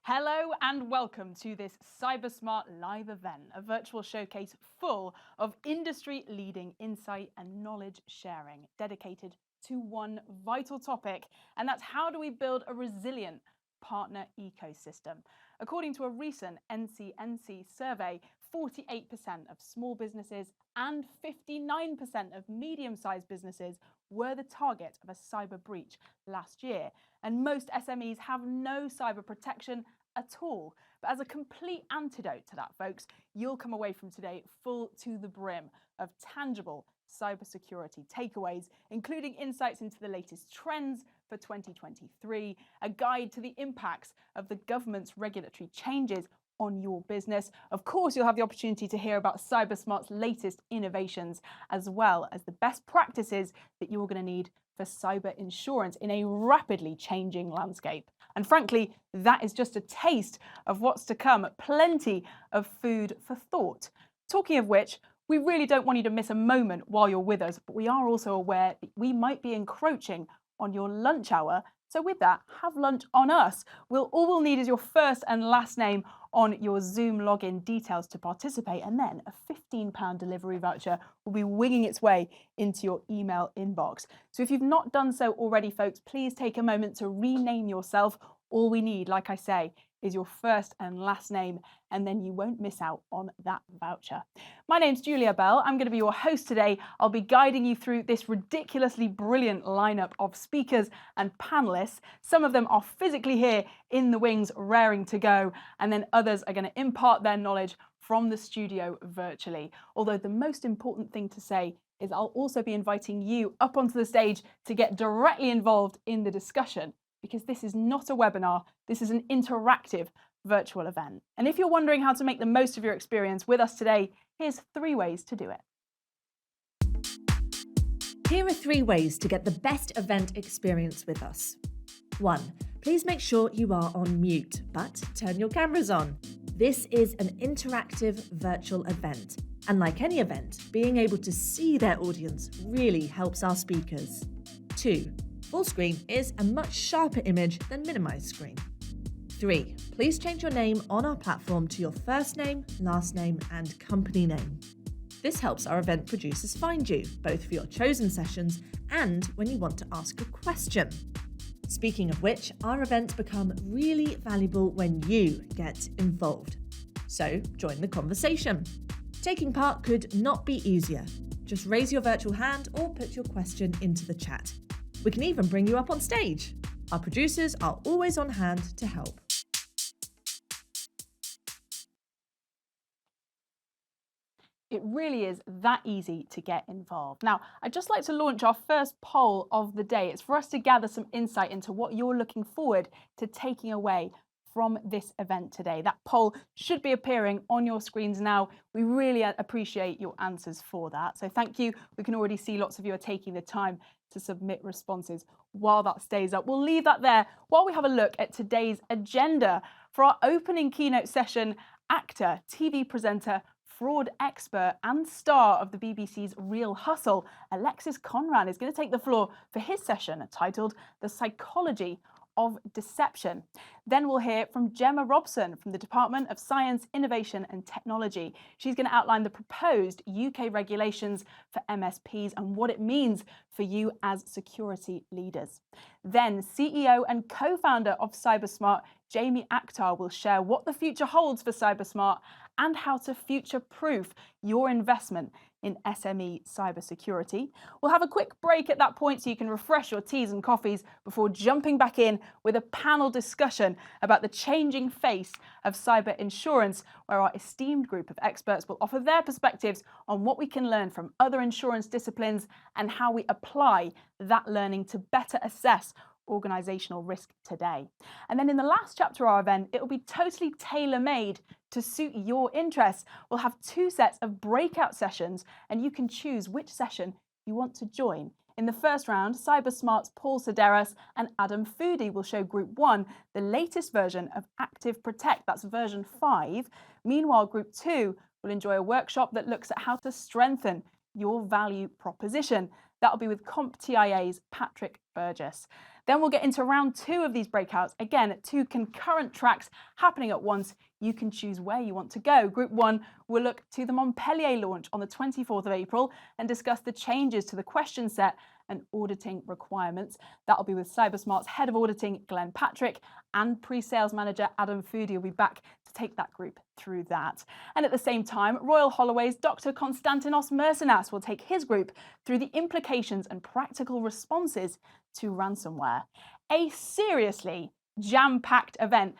Hello and welcome to this CyberSmart.Live event, a virtual showcase full of industry-leading insight and knowledge sharing dedicated to one vital topic, and that's how do we build a resilient partner ecosystem. According to a recent NCNC survey, 48% of small businesses and 59% of medium-sized businesses were the target of a cyber breach last year. And most SMEs have no cyber protection at all. But as a complete antidote to that, folks, you'll come away from today full to the brim of tangible cybersecurity takeaways, including insights into the latest trends for 2023, a guide to the impacts of the government's regulatory changes on your business. Of course, you'll have the opportunity to hear about CyberSmart's latest innovations, as well as the best practices that you're going to need for cyber insurance in a rapidly changing landscape. And frankly, that is just a taste of what's to come. Plenty of food for thought. Talking of which, we really don't want you to miss a moment while you're with us, but we are also aware that we might be encroaching on your lunch hour. So with that, have lunch on us. All we'll need is your first and last name on your Zoom login details to participate, and then a £15 delivery voucher will be winging its way into your email inbox. So if you've not done so already, folks, please take a moment to rename yourself. All we need, like I say, is your first and last name, and then you won't miss out on that voucher. My name's Julia Bell. I'm going to be your host today. I'll be guiding you through this ridiculously brilliant lineup of speakers and panelists. Some of them are physically here in the wings, raring to go, and then others are going to impart their knowledge from the studio virtually. Although the most important thing to say is I'll also be inviting you up onto the stage to get directly involved in the discussion, because this is not a webinar, this is an interactive virtual event. And if you're wondering how to make the most of your experience with us today, here's 3 ways to do it. Here are 3 ways to get the best event experience with us. 1. Please make sure you are on mute, but turn your cameras on. This is an interactive virtual event, and like any event, being able to see their audience really helps our speakers. 2. Full screen is a much sharper image than minimized screen. 3. Please change your name on our platform to your first name, last name, and company name. This helps our event producers find you, both for your chosen sessions and when you want to ask a question. Speaking of which, our events become really valuable when you get involved. So join the conversation. Taking part could not be easier. Just raise your virtual hand or put your question into the chat. We can even bring you up on stage. Our producers are always on hand to help. It really is that easy to get involved. Now, I'd just like to launch our first poll of the day. It's for us to gather some insight into what you're looking forward to taking away from this event today. That poll should be appearing on your screens now. We really appreciate your answers for that. So thank you. We can already see lots of you are taking the time to submit responses while that stays up. We'll leave that there while we have a look at today's agenda. For our opening keynote session, actor, TV presenter, fraud expert and star of the BBC's Real Hustle, Alexis Conran, is going to take the floor for his session titled The Psychology of Deception. Then we'll hear from Gemma Robson from the Department of Science, Innovation and Technology. She's going to outline the proposed UK regulations for MSPs and what it means for you as security leaders. Then CEO and co-founder of CyberSmart, Jamie Akhtar, will share what the future holds for CyberSmart and how to future-proof your investment in SME cybersecurity. We'll have a quick break at that point so you can refresh your teas and coffees before jumping back in with a panel discussion about the changing face of cyber insurance, where our esteemed group of experts will offer their perspectives on what we can learn from other insurance disciplines and how we apply that learning to better assess organizational risk today. And then in the last chapter of our event, it will be totally tailor-made to suit your interests. We'll have 2 sets of breakout sessions, and you can choose which session you want to join. In the first round, CyberSmart's Paul Sedaris and Adam Foodie will show Group 1 the latest version of Active Protect, that's version 5. Meanwhile, Group 2 will enjoy a workshop that looks at how to strengthen your value proposition. That'll be with CompTIA's Patrick Burgess. Then we'll get into round 2 of these breakouts. Again, 2 concurrent tracks happening at once. You can choose where you want to go. Group 1 will look to the Montpellier launch on the 24th of April and discuss the changes to the question set and auditing requirements. That'll be with CyberSmart's Head of Auditing, Glenn Patrick, and Pre-Sales Manager Adam Foodie will be back to take that group through that. And at the same time, Royal Holloway's Dr. Konstantinos Mersinas will take his group through the implications and practical responses to ransomware. A seriously jam-packed event,